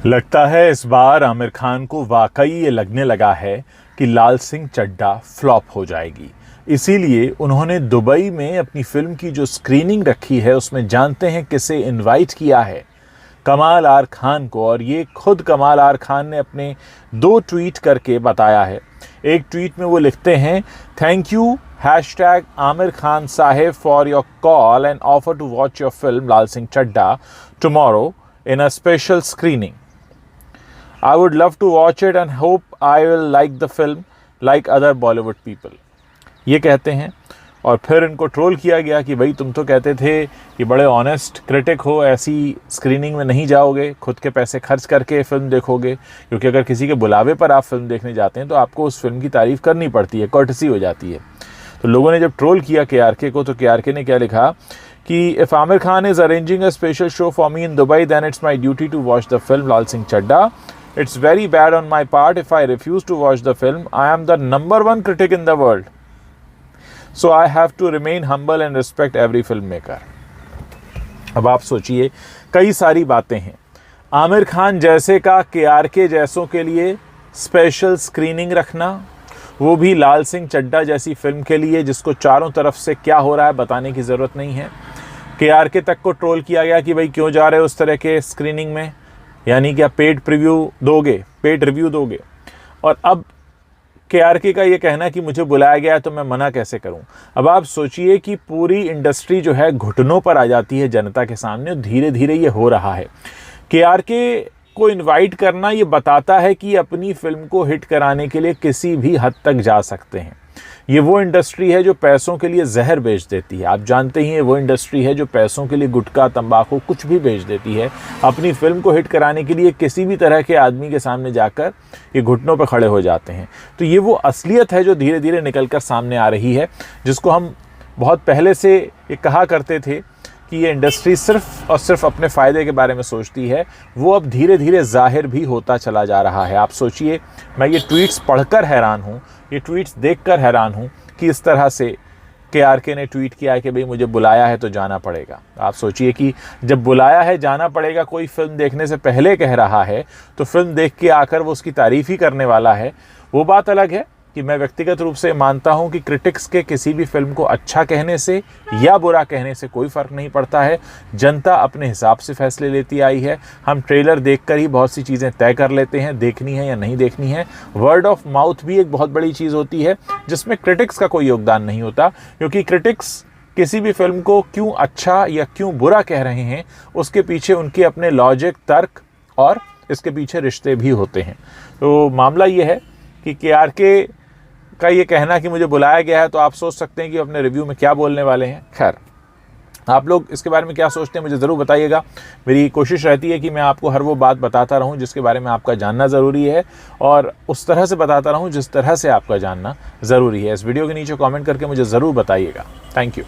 लगता है इस बार आमिर खान को वाकई ये लगने लगा है कि लाल सिंह चड्ढा फ्लॉप हो जाएगी। इसीलिए उन्होंने दुबई में अपनी फिल्म की जो स्क्रीनिंग रखी है उसमें जानते हैं किसे इनवाइट किया है, कमाल आर खान को। और ये खुद कमाल आर खान ने अपने 2 ट्वीट करके बताया है। एक ट्वीट में वो लिखते हैं, थैंक यू #आमिर खान साहेब for your call and offer to watch your film Laal Singh Chaddha tomorrow in a special screening. I would love to watch it and hope I will like the film like other Bollywood people. ये कहते हैं। और फिर इनको troll किया गया कि भाई तुम तो कहते थे कि बड़े ऑनेस्ट क्रिटिक हो, ऐसी स्क्रीनिंग में नहीं जाओगे, खुद के पैसे खर्च करके फिल्म देखोगे, क्योंकि अगर किसी के बुलावे पर आप फिल्म देखने जाते हैं तो आपको उस फिल्म की तारीफ़ करनी पड़ती है, कर्टसी हो जाती है। तो लोगों ने जब ट्रोल किया KRK को, तो KRK ने क्या लिखा कि if Amir Khan is arranging a special show for me in Dubai, then it's my duty to watch the film Lal Singh Chaddha. It's very bad on my part if I refuse to watch the film. I am the #1 critic in the world. So I have to remain humble and respect every filmmaker. अब आप सोचिए, कई सारी बातें हैं। आमिर खान जैसे का KRK जैसों के लिए स्पेशल स्क्रीनिंग रखना, वो भी लाल सिंह चड्ढा जैसी फिल्म के लिए जिसको चारों तरफ से क्या हो रहा है बताने की ज़रूरत नहीं है। KRK तक को ट्रोल किया गया कि भाई क्यों जा रहे हो उस तरह के स्क्रीनिंग में, यानी क्या पेड रिव्यू दोगे। और अब KRK का ये कहना कि मुझे बुलाया गया तो मैं मना कैसे करूं। अब आप सोचिए कि पूरी इंडस्ट्री जो है घुटनों पर आ जाती है जनता के सामने, और धीरे धीरे ये हो रहा है। KRK को इनवाइट करना ये बताता है कि अपनी फिल्म को हिट कराने के लिए किसी भी हद तक जा सकते हैं। ये वो इंडस्ट्री है जो पैसों के लिए जहर बेच देती है। आप जानते ही हैं, वो इंडस्ट्री है जो पैसों के लिए गुटखा, तंबाकू कुछ भी बेच देती है। अपनी फिल्म को हिट कराने के लिए किसी भी तरह के आदमी के सामने जाकर ये घुटनों पर खड़े हो जाते हैं। तो ये वो असलियत है जो धीरे धीरे निकल कर सामने आ रही है, जिसको हम बहुत पहले से ये कहा करते थे कि ये इंडस्ट्री सिर्फ और सिर्फ अपने फ़ायदे के बारे में सोचती है। वो अब धीरे धीरे ज़ाहिर भी होता चला जा रहा है। आप सोचिए, मैं ये ट्वीट्स पढ़कर हैरान हूँ, ये ट्वीट्स देखकर हैरान हूँ कि इस तरह से KRK ने ट्वीट किया है कि भाई मुझे बुलाया है तो जाना पड़ेगा। आप सोचिए कि जब बुलाया है, जाना पड़ेगा, कोई फिल्म देखने से पहले कह रहा है, तो फिल्म देख के आकर वो उसकी तारीफ़ ही करने वाला है। वो बात अलग है कि मैं व्यक्तिगत रूप से मानता हूं कि क्रिटिक्स के किसी भी फिल्म को अच्छा कहने से या बुरा कहने से कोई फ़र्क नहीं पड़ता है। जनता अपने हिसाब से फैसले लेती आई है। हम ट्रेलर देखकर ही बहुत सी चीज़ें तय कर लेते हैं, देखनी है या नहीं देखनी है। वर्ड ऑफ माउथ भी एक बहुत बड़ी चीज़ होती है जिसमें क्रिटिक्स का कोई योगदान नहीं होता, क्योंकि क्रिटिक्स किसी भी फिल्म को क्यों अच्छा या क्यों बुरा कह रहे हैं उसके पीछे उनके अपने लॉजिक, तर्क और इसके पीछे रिश्ते भी होते हैं। तो मामला ये है कि KRK का ये कहना कि मुझे बुलाया गया है, तो आप सोच सकते हैं कि अपने रिव्यू में क्या बोलने वाले हैं। खैर, आप लोग इसके बारे में क्या सोचते हैं मुझे ज़रूर बताइएगा। मेरी कोशिश रहती है कि मैं आपको हर वो बात बताता रहूं जिसके बारे में आपका जानना ज़रूरी है, और उस तरह से बताता रहूं जिस तरह से आपका जानना ज़रूरी है। इस वीडियो के नीचे कमेंट करके मुझे ज़रूर बताइएगा। Thank you.